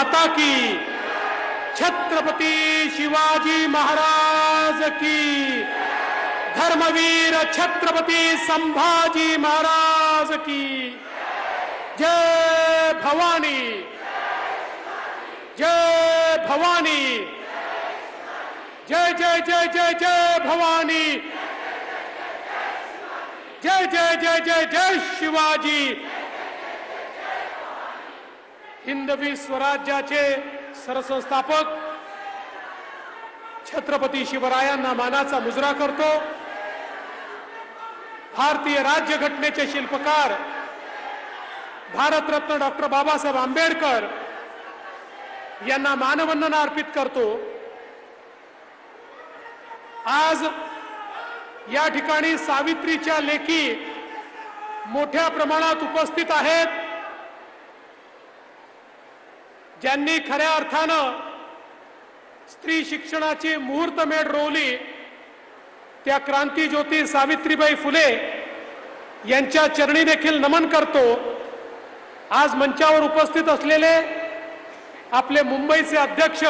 माता की, छत्रपती शिवाजी महाराज की, धर्मवीर छत्रपती संभाजी महाराज की। जय भवानी, जय भवानी, जय जय जय जय जय भवानी, जय जय जय जय जय शिवाजी। हिंदवी स्वराज्याचे सरसंस्थापक छत्रपती शिवरायांना मानाचा मुजरा करतो। भारतीय राज्यघटनेचे शिल्पकार भारतरत्न डॉक्टर बाबासाहेब आंबेडकर यांना मानवंदना अर्पित करतो। आज या ठिकाणी सावित्रीच्या लेकी मोठ्या प्रमाणात उपस्थित आहेत, ज्यांनी खऱ्या अर्थानं स्त्री शिक्षणाची मुहूर्तमेढ रोवली। त्या क्रांतीज्योती सावित्रीबाई फुले यांच्या चरणी देखील नमन करतो। आज मंचावर उपस्थित असलेले आपले मुंबईचे अध्यक्ष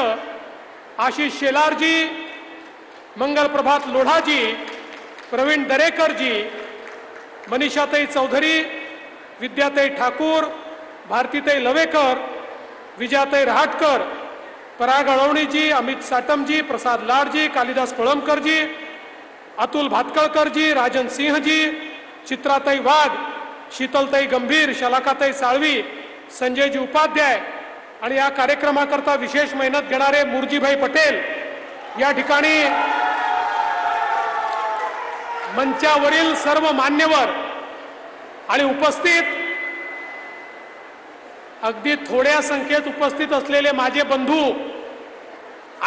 आशिष शेलारजी, मंगल प्रभात लोढाजी, प्रवीण दरेकरजी, मनीषाताई चौधरी, विद्याताई ठाकूर, भारतीताई लवेकर, विजयाताई रहाटकर, पराग अळवणीजी, अमित साटमजी, प्रसाद लाडजी, कालिदास कोळंबकरजी, अतुल भातकळकरजी, राजन सिंहजी, चित्राताई वाघ, शीतलताई गंभीर, शलाकाताई साळवी, संजयजी उपाध्याय आणि या कार्यक्रमाकरता विशेष मेहनत घेणारे मुरजीभाई पटेल, या ठिकाणी मंचावरील सर्व मान्यवर आणि उपस्थित अगदी थोड्या संख्येत उपस्थित असलेले माझे बंधू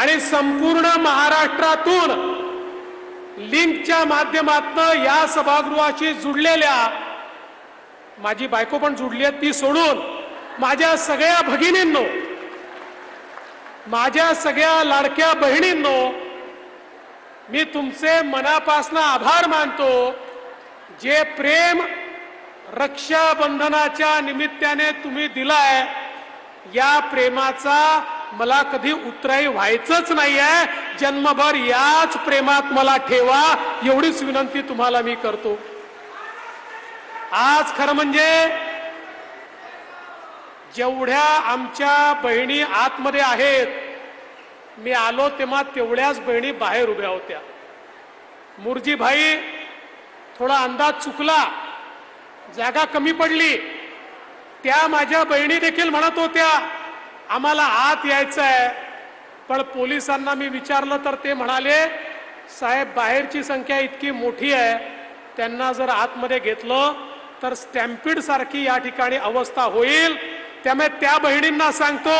आणि संपूर्ण महाराष्ट्रातून लिंकच्या माध्यमातून या सभागृहाशी जुडलेल्या, माझी बायको पण जुडली आहे ती सोडून, माझ्या सगळ्या भगिनींनो, माझ्या सगळ्या लाडक्या बहिणींनो, मी तुमचे मनापासून आभार मानतो। जे प्रेम रक्षाबंधनाच्या निमित्ताने तुम्ही दिलाय, या प्रेमाचा मला कधी उतराई व्हायचंच नाहीये। जन्मभर याच प्रेमात मला ठेवा, एवढीच विनंती तुम्हाला मी करतो। आज खरं म्हणजे जेवढ्या आमच्या बहिणी आतमध्ये आहेत, मी आलो तेव्हा तेवढ्याच बहिणी बाहेर उभ्या होत्या। मुरजी भाई थोडा अंदाज चुकला, जागा कमी पडली, त्या माझ्या बहिणी देखील म्हणत होत्या आम्हाला आत यायचं आहे, पण पोलिसांना मी विचारलं तर ते म्हणाले साहेब बाहेरची संख्या इतकी मोठी आहे, त्यांना जर आतमध्ये घेतलं तर स्टॅम्पिड सारखी या ठिकाणी अवस्था होईल। त्यामुळे त्या बहिणींना सांगतो,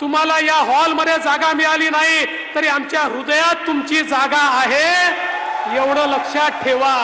तुम्हाला या हॉलमध्ये जागा मिळाली नाही तरी आमच्या हृदयात तुमची जागा आहे, एवढं लक्षात ठेवा।